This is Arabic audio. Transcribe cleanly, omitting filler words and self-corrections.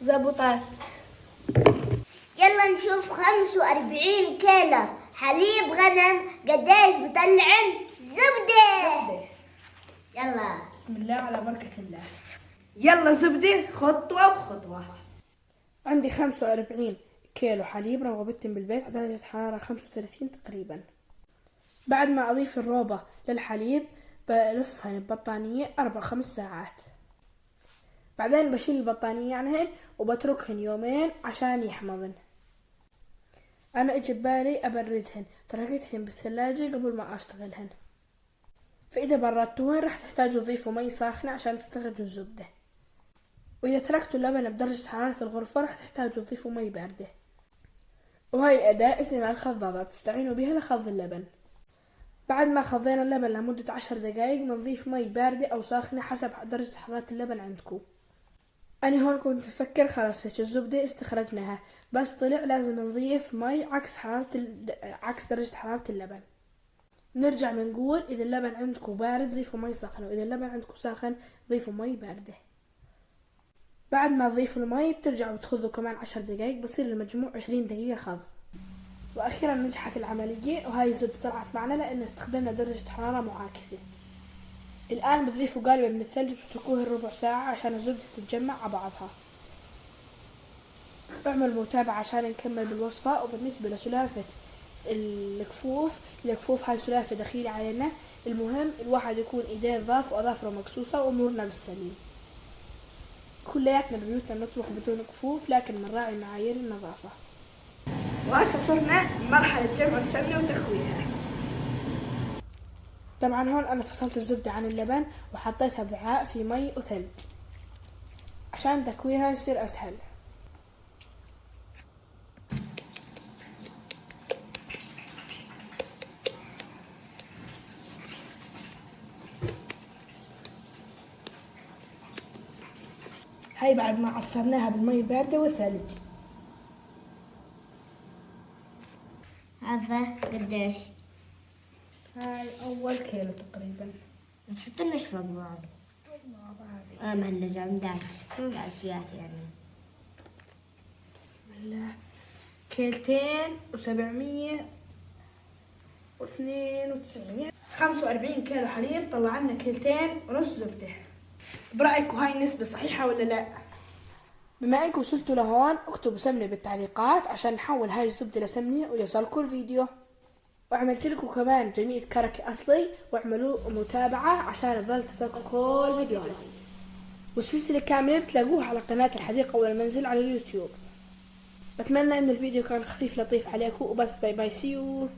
زبطت. يلا نشوف 45 كيلو حليب غنم قديش بطلعن زبدة. يلا بسم الله على بركة الله. يلا زبدة خطوة بخطوة. عندي 45 كيلو حليب روبتهم بالبيت على درجة حرارة 35 تقريبا. بعد ما أضيف الروبة للحليب بلفهن ببطانية 4-5 ساعات. بعدين بشيل البطانية عنهن وبتركهن يومين عشان يحمضن. أنا إجي ببالي أبردهن، تركتهن بالثلاجة قبل ما أشتغلهن. فإذا بردتوهن راح تحتاجوا تضيفوا مي ساخنة عشان تستخرجوا الزبدة. وإذا تركتوا اللبن بدرجة حرارة الغرفة راح تحتاجوا تضيفوا مي باردة. وهاي الأداة اسمها الخضابة، بتستعينوا بها لخض اللبن. بعد ما خضينا اللبن لمدة 10 دقايق بنضيف مي باردة أو ساخنة حسب درجة حرارة اللبن عندكم. أنا هون كنت أفكر خلاص هيك الزبدة استخرجناها، بس طلع لازم نضيف مي عكس درجة حرارة اللبن. نرجع بنقول إذا اللبن عندكم بارد ضيفوا مي ساخنة، وإذا اللبن عندكم ساخن ضيفوا مي باردة. بعد ما تضيفوا المي بترجعوا بتخذوا كمان 10 دقايق، بصير المجموع 20 دقيقة خض. وأخيرا نجحت العملية، وهاي الزبدة طلعت معنا لأن استخدمنا درجة حرارة معاكسة. الآن بتضيفوا قالب من الثلج بتتركوه ربع ساعة عشان الزبدة تتجمع على بعضها. اعملوا متابعة عشان نكمل بالوصفة. وبالنسبة لسلافة الكفوف هاي سلافة دخيلة علينا، المهم الواحد يكون ايديه نظاف واظافره مقصوصة وامورنا بالسليم. كلياتنا ببيوتنا بنطبخ بدون كفوف، لكن بنراعي معايير النظافة. وهسه صرنا مرحلة جمع السمنة وتكوينها. طبعا هون انا فصلت الزبدة عن اللبن وحطيتها بوعاء في مي وثلج عشان تكوينها يصير اسهل. هاي بعد ما عصرناها بالمي الباردة والثلج. عارفة قديش؟ هاي أول كيلو تقريبا. بس حطلناش فوق بعض. مهنا جامدات الأشياء يعني. بسم الله. 2,792 45 كيلو حليب طلع لنا 2.5 زبدة. برأيكم هاي النسبة صحيحة ولا لا؟ بما انكم وصلتوا لهون اكتبوا سمنة بالتعليقات عشان نحول هاي الزبدة لسمنة ويوصلكم الفيديو. وعملت لكم كمان جميع كرك اصلي، واعملوا متابعة عشان تظل تصلكم كل فيديوهات. والسلسلة كاملة بتلاقوها على قناة الحديقة والمنزل على اليوتيوب. بتمنى ان الفيديو كان خفيف لطيف عليكم، وبس باي باي سيو.